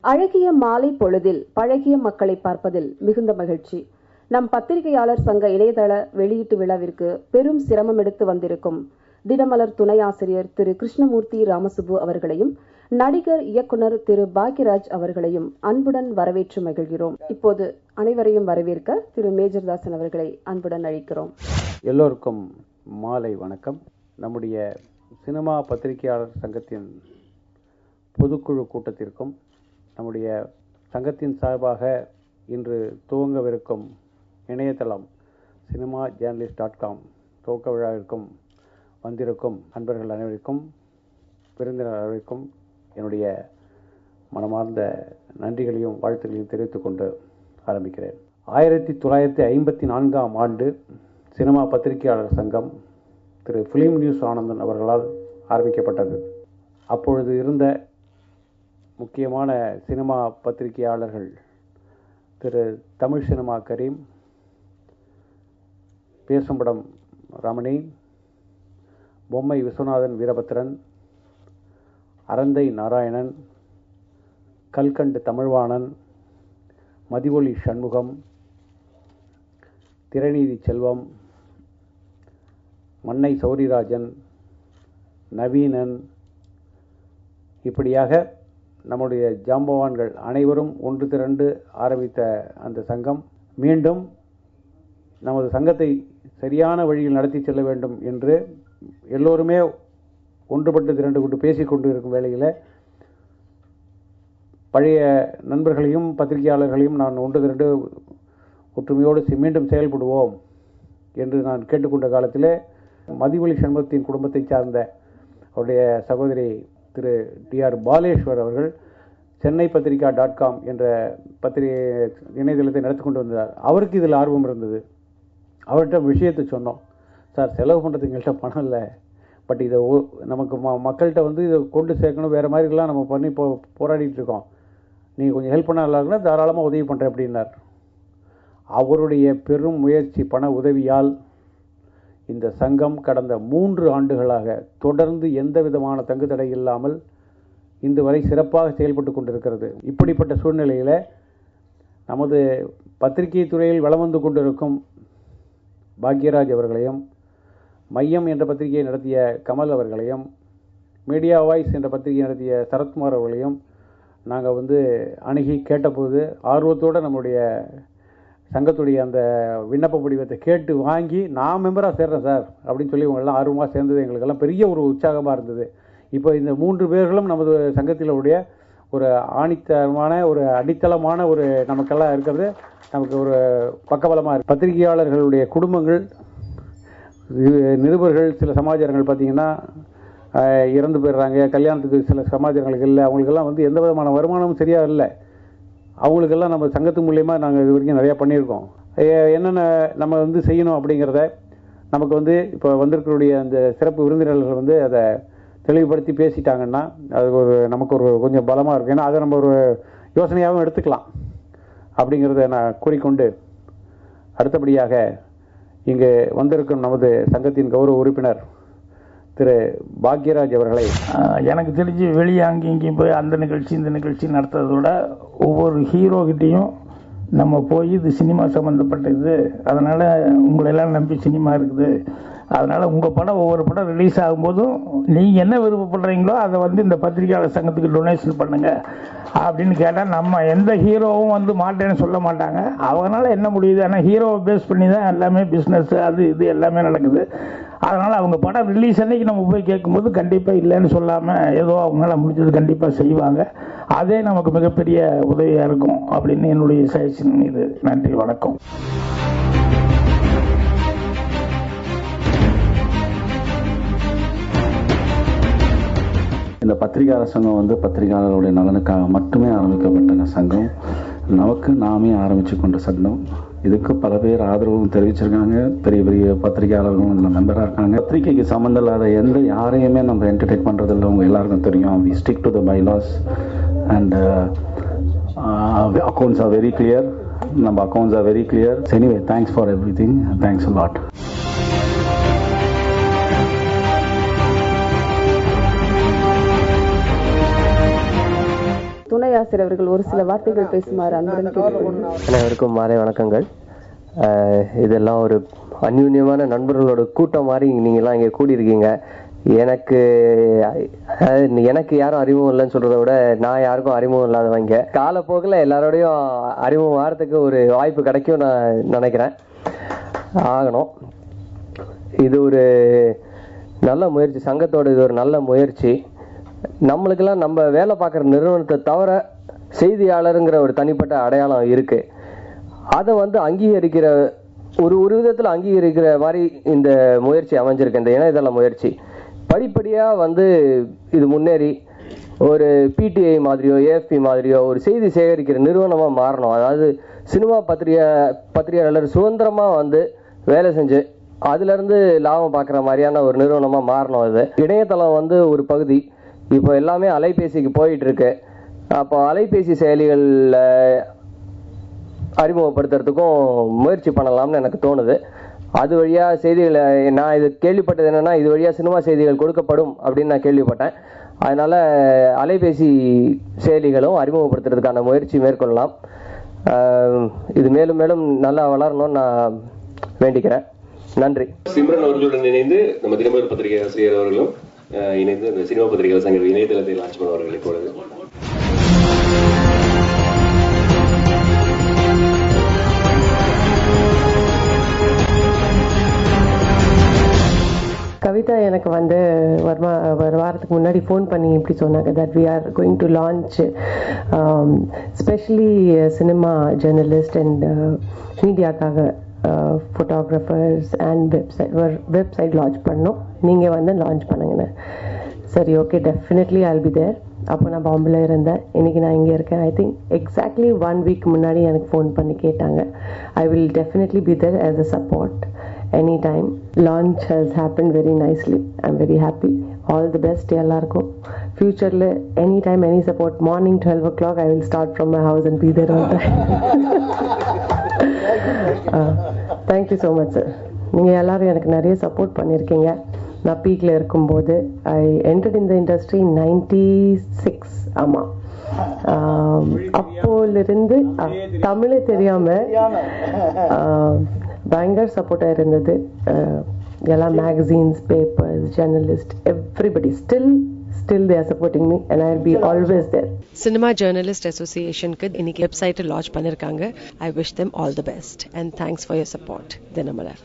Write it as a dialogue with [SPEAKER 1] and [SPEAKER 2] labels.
[SPEAKER 1] அழகிய மாலை பொழுதில் பழகிய மக்களை பார்ப்பதில் மிகுந்த மகிழ்ச்சி. நம் பத்திரிகையாளர் சங்க இணையதள வெளியீட்டு விழாவிற்கு பெரும் சிரமம் எடுத்து வந்திருக்கும் தினமலர் துணை ஆசிரியர் திரு கிருஷ்ணமூர்த்தி ராமசுப்பு அவர்களையும் நடிகர் இயக்குனர் திரு பாக்யராஜ் அவர்களையும் அன்புடன் வரவேற்று மகிழ்கிறோம். இப்போது அனைவரையும் வரவேற்க திரு மேஜர்தாசன் அவர்களை அன்புடன் அழைக்கிறோம்.
[SPEAKER 2] எல்லோருக்கும் மாலை வணக்கம். நம்முடைய சினிமா பத்திரிகையாளர் சங்கத்தின் பொதுக்குழு கூட்டத்திற்கும் நம்முடைய சங்கத்தின் சார்பாக இன்று துவங்கவிருக்கும் இணையதளம் cinemajournalist.com துவக்க விழாவிற்கும் வந்திருக்கும் அன்பர்கள் அனைவருக்கும் விருந்தினர் அனைவருக்கும் என்னுடைய மனமார்ந்த நன்றிகளையும் வாழ்த்துக்களையும் தெரிவித்துக் கொண்டு ஆரம்பிக்கிறேன். 1954ஆம் ஆண்டு சினிமா பத்திரிகையாளர் சங்கம் திரு ஃபிலிம் நியூஸ் ஆனந்தன் அவர்களால் ஆரம்பிக்கப்பட்டது. அப்பொழுது இருந்த முக்கியமான சினிமா பத்திரிகையாளர்கள் திரு தமிழ் சினிமா கரீம், பேசும்படம் ரமணி, பொம்மை விஸ்வநாதன் வீரபத்ரன், அரந்தை நாராயணன், கல்கண்டு தமிழ்வாணன், மதிவொலி சண்முகம், திரைநீதி செல்வம், மன்னை சௌரிராஜன், நவீனன், இப்படியாக நம்முடைய ஜாம்பவான்கள் அனைவரும் ஒன்று திரண்டு ஆரம்பித்த அந்த சங்கம் மீண்டும் நமது சங்கத்தை சரியான வழியில் நடத்தி செல்ல வேண்டும் என்று எல்லோருமே ஒன்றுபட்டு திரண்டு கொண்டு பேசிக்கொண்டு இருக்கும் வேளையில் பழைய நண்பர்களையும் பத்திரிகையாளர்களையும் நான் ஒன்று திரண்டு ஒற்றுமையோடு மீண்டும் செயல்படுவோம் என்று நான் கேட்டுக்கொண்ட காலத்திலே மதிவொலி சண்முகத்தின் குடும்பத்தை சார்ந்த அவருடைய சகோதரி திரு டி.ஆர். பாலேஸ்வர் அவர்கள் சென்னை பத்திரிகா.com என்ற பத்திரிகை இணையதளத்தை நடத்தி கொண்டு வந்தார். அவருக்கு இதில் ஆர்வம் இருந்தது. அவர்கிட்ட விஷயத்தை சொன்னோம். சார், செலவு பண்ணுறதுக்கு எங்கள்கிட்ட பணம் இல்லை, பட் இதை நமக்கு மக்கள்கிட்ட இதை கொண்டு சேர்க்கணும், வேறு மாதிரிலாம் நம்ம பண்ணி போராடிட்டு இருக்கோம், நீங்கள் கொஞ்சம் ஹெல்ப் பண்ண நல்லா இருக்குன்னா தாராளமாக உதவி பண்ணுறேன் அப்படின்னார். அவருடைய பெரும் முயற்சி பண உதவியால் இந்த சங்கம் கடந்த 3 ஆண்டுகளாக தொடர்ந்து எந்த விதமான தங்கு தடை இல்லாமல் இன்று வரை சிறப்பாக செயல்பட்டு கொண்டிருக்கிறது. இப்படிப்பட்ட சூழ்நிலையில் நமது பத்திரிகை துறையில் வலம் வந்து கொண்டிருக்கும் பாக்யராஜ் அவர்களையும், மையம் என்ற பத்திரிகையை நடத்திய கமல் அவர்களையும், மீடியா வாய்ஸ் என்ற பத்திரிகை நடத்திய சரத்குமார் அவர்களையும் நாங்கள் அணுகி கேட்டபோது ஆர்வத்தோடு நம்முடைய சங்கத்துடைய அந்த விண்ணப்ப படிவத்தை கேட்டு வாங்கி நான் மெம்பராக சேர்றேன் சார் அப்படின்னு சொல்லி இவங்கெல்லாம் ஆர்வமாக சேர்ந்தது எங்களுக்கெல்லாம் பெரிய ஒரு உற்சாகமாக இருந்தது. இப்போ இந்த 3 பேர்களும் நமது சங்கத்தில் உடைய ஒரு ஆணித்தரமான ஒரு அடித்தளமான ஒரு நமக்கெல்லாம் இருக்கிறது நமக்கு ஒரு பக்கபலமாக இருக்குது. பத்திரிகையாளர்களுடைய குடும்பங்கள், நிருபர்கள், சில சமாச்சாரங்கள் பார்த்திங்கன்னா இறந்து போயிடுறாங்க, கல்யாணத்துக்கு சில சமாச்சாரங்களுக்கு இல்லை, அவங்களுக்கெல்லாம் எந்த விதமான வருமானமும் சரியாக இல்லை. அவங்களுக்கெல்லாம் நம்ம சங்கத்து மூலியமா நாங்கள் இது வரைக்கும் நிறையா பண்ணியிருக்கோம். என்னென்ன நம்ம செய்யணும் அப்படிங்கிறத நமக்கு இப்போ வந்திருக்கக்கூடிய அந்த சிறப்பு விருந்தினர்கள் அதை தெளிவுபடுத்தி பேசிட்டாங்கன்னா அது நமக்கு ஒரு கொஞ்சம் பலமாக இருக்கும். ஏன்னா அதை நம்ம ஒரு யோசனையாகவும் எடுத்துக்கலாம் அப்படிங்கிறத நான் கூறிக்கொண்டு அடுத்தபடியாக இங்கே வந்திருக்கும் நமது சங்கத்தின் கௌரவ உறுப்பினர் திரு பாக்யராஜ் அவர்களை,
[SPEAKER 3] எனக்கு தெரிஞ்சு வெளியே அங்கேயும் போய் அந்த நிகழ்ச்சி இந்த நிகழ்ச்சி நடத்துறதை விட ஒவ்வொரு ஹீரோகிட்டையும் நம்ம போய் இது சினிமா சம்மந்தப்பட்டது, அதனால் உங்களெல்லாம் நம்பி சினிமா இருக்குது, அதனால் உங்கள் படம் ஒவ்வொரு படம் ரிலீஸ் ஆகும்போதும் நீங்கள் என்ன விருப்பப்படுறீங்களோ அதை இந்த பத்திரிகையாளர் சங்கத்துக்கு டொனேஷன் பண்ணுங்கள் அப்படின்னு கேட்டால் நம்ம எந்த ஹீரோவும் மாட்டேன்னு சொல்ல மாட்டாங்க. அவங்களால என்ன முடியுது, ஆனால் ஹீரோவை பேஸ் பண்ணி தான் எல்லாமே பிஸ்னஸ் அது இது எல்லாமே நடக்குது. அதனால் அவங்க படம் ரிலீஸ் அன்னைக்கு நம்ம போய் கேட்கும்போது கண்டிப்பாக இல்லைன்னு சொல்லாமல் ஏதோ அவங்களால முடிஞ்சது கண்டிப்பாக செய்வாங்க. அதே நமக்கு மிகப்பெரிய உதவியாக இருக்கும் அப்படின்னு என்னுடைய சஜஷன். இது நன்றி, வணக்கம்.
[SPEAKER 4] இந்த பத்திரிகையாளர் சங்கம் பத்திரிகையாளர்களுடைய நலனுக்காக மட்டுமே ஆரம்பிக்கப்பட்ட சங்கம், நமக்கு நாமே ஆரம்பித்து கொண்ட சங்கம். இதுக்கு பல பேர் ஆதரவும் தெரிவிச்சிருக்காங்க. பெரிய பெரிய பத்திரிகையாளர்களும் இதில் மெம்பராக இருக்காங்க. பத்திரிகைக்கு சம்மந்தம் இல்லாத யாரையுமே நம்ம என்டர்டெயின் பண்ணுறதில்ல. அவங்க எல்லாருக்கும் தெரியும். We stick to the bylaws and accounts are very clear. நம்ம accounts are very clear. Anyway, thanks for everything. Thanks a lot.
[SPEAKER 1] துணை ஆசிரியர் அவர்கள் ஒரு சில வார்த்தைகள் பேசுமாறு அன்புடன் கேட்டுக்கொள்கிறேன்.
[SPEAKER 5] அனைவருக்கும் மாலை வணக்கங்கள். இதெல்லாம் ஒரு அந்யூன்யமான நண்பர்களோட கூட்டம் மாதிரி நீங்கள்லாம் இங்கே கூடியிருக்கீங்க. எனக்கு யாரும் அறிமுகம் இல்லைன்னு சொல்றதை விட நான் யாருக்கும் அறிமுகம் இல்லாதவங்க. காலப்போக்கில் எல்லாரோடையும் அறிமுகம் ஆகிறதுக்கு ஒரு வாய்ப்பு கிடைக்கும் நான் நினைக்கிறேன். ஆகணும். இது ஒரு நல்ல முயற்சி, சங்கத்தோட இது ஒரு நல்ல முயற்சி. நம்மளுக்கெல்லாம் நம்ம வேலை பார்க்குற நிறுவனத்தை தவிர செய்தியாளருங்கிற ஒரு தனிப்பட்ட அடையாளம் இருக்கு. அதை அங்கீகரிக்கிற ஒரு விதத்தில் அங்கீகரிக்கிற மாதிரி இந்த முயற்சி அமைஞ்சிருக்கு. இந்த இணையதள முயற்சி படிப்படியாக இது முன்னேறி ஒரு பிடிஐ மாதிரியோ ஏஎஃப்பி மாதிரியோ ஒரு செய்தி சேகரிக்கிற நிறுவனமாக மாறணும். அதாவது சினிமா பத்திரிகையாளர் சுதந்திரமாக வேலை செஞ்சு அதுலேருந்து லாபம் பார்க்குற மாதிரியான ஒரு நிறுவனமாக மாறணும். அது இணையதளம் ஒரு பகுதி. இப்போ எல்லாமே அலைபேசிக்கு போயிட்டு இருக்கு. அப்போ அலைபேசி செயலிகளில் அறிமுகப்படுத்துறதுக்கும் முயற்சி பண்ணலாம்னு எனக்கு தோணுது. அது வழியாக செய்திகளை நான் இது கேள்விப்பட்டது என்னென்னா, இது வழியாக சினிமா செய்திகள் கொடுக்கப்படும் அப்படின்னு நான் கேள்விப்பட்டேன். அதனால் அலைபேசி செயலிகளும் அறிமுகப்படுத்துறதுக்கான முயற்சி மேற்கொள்ளலாம். இது மேலும் மேலும் நல்லா வளரணும்னு நான் வேண்டிக்கிறேன். நன்றி.
[SPEAKER 6] சிம்ரன் அவர்களுடன் இணைந்து நம்ம தினமலர் பத்திரிகை ஆசிரியர் அவர்களும் இணைந்து இந்த சினிமா பத்திரிகை சங்க இணையதளத்தை லான்ச் பண்ணுவார்கள். இப்பொழுது
[SPEAKER 7] கவிதா எனக்கு ஒரு வாரத்துக்கு முன்னாடி ஃபோன் பண்ணி இப்படி சொன்னாங்க that we are going to launch especially cinema journalist and மீடியாக்காக ஃபோட்டோகிராஃபர்ஸ் அண்ட் வெப்சைட் லான்ச் பண்ணோம். நீங்கள் லான்ச் பண்ணுங்கன்னு. சரி, okay, definitely I'll be there. அப்போ நான் பாம்பேல இருந்தேன். இன்றைக்கி நான் இங்கே இருக்கேன். ஐ திங்க் எக்ஸாக்ட்லி 1 week முன்னாடி எனக்கு ஃபோன் பண்ணி கேட்டாங்க. I will definitely be there as a support anytime. Launch has happened very nicely. I'm very happy. All the best எல்லாருக்கும். Future anytime, any support. Morning 12 o'clock I will start from my house and be there on time. Thank you so much sir. நீங்கள் எல்லாரும் எனக்கு நிறைய support பண்ணியிருக்கீங்க. நான் பீக்கில் இருக்கும்போது ஐ entered in the industry in 96. ஆமாம், அப்போலிருந்து தமிழே தெரியாமல் பயங்கர சப்போர்ட்டாக இருந்தது. எல்லா magazines, papers, journalist, everybody still they are supporting me and I will be always there.
[SPEAKER 8] Cinema Journalist Association க்கு இன்னைக்கு வெப்சைட் லான்ச் பண்ணிருக்காங்க. I wish them all the best and thanks for your support. Dinamalar.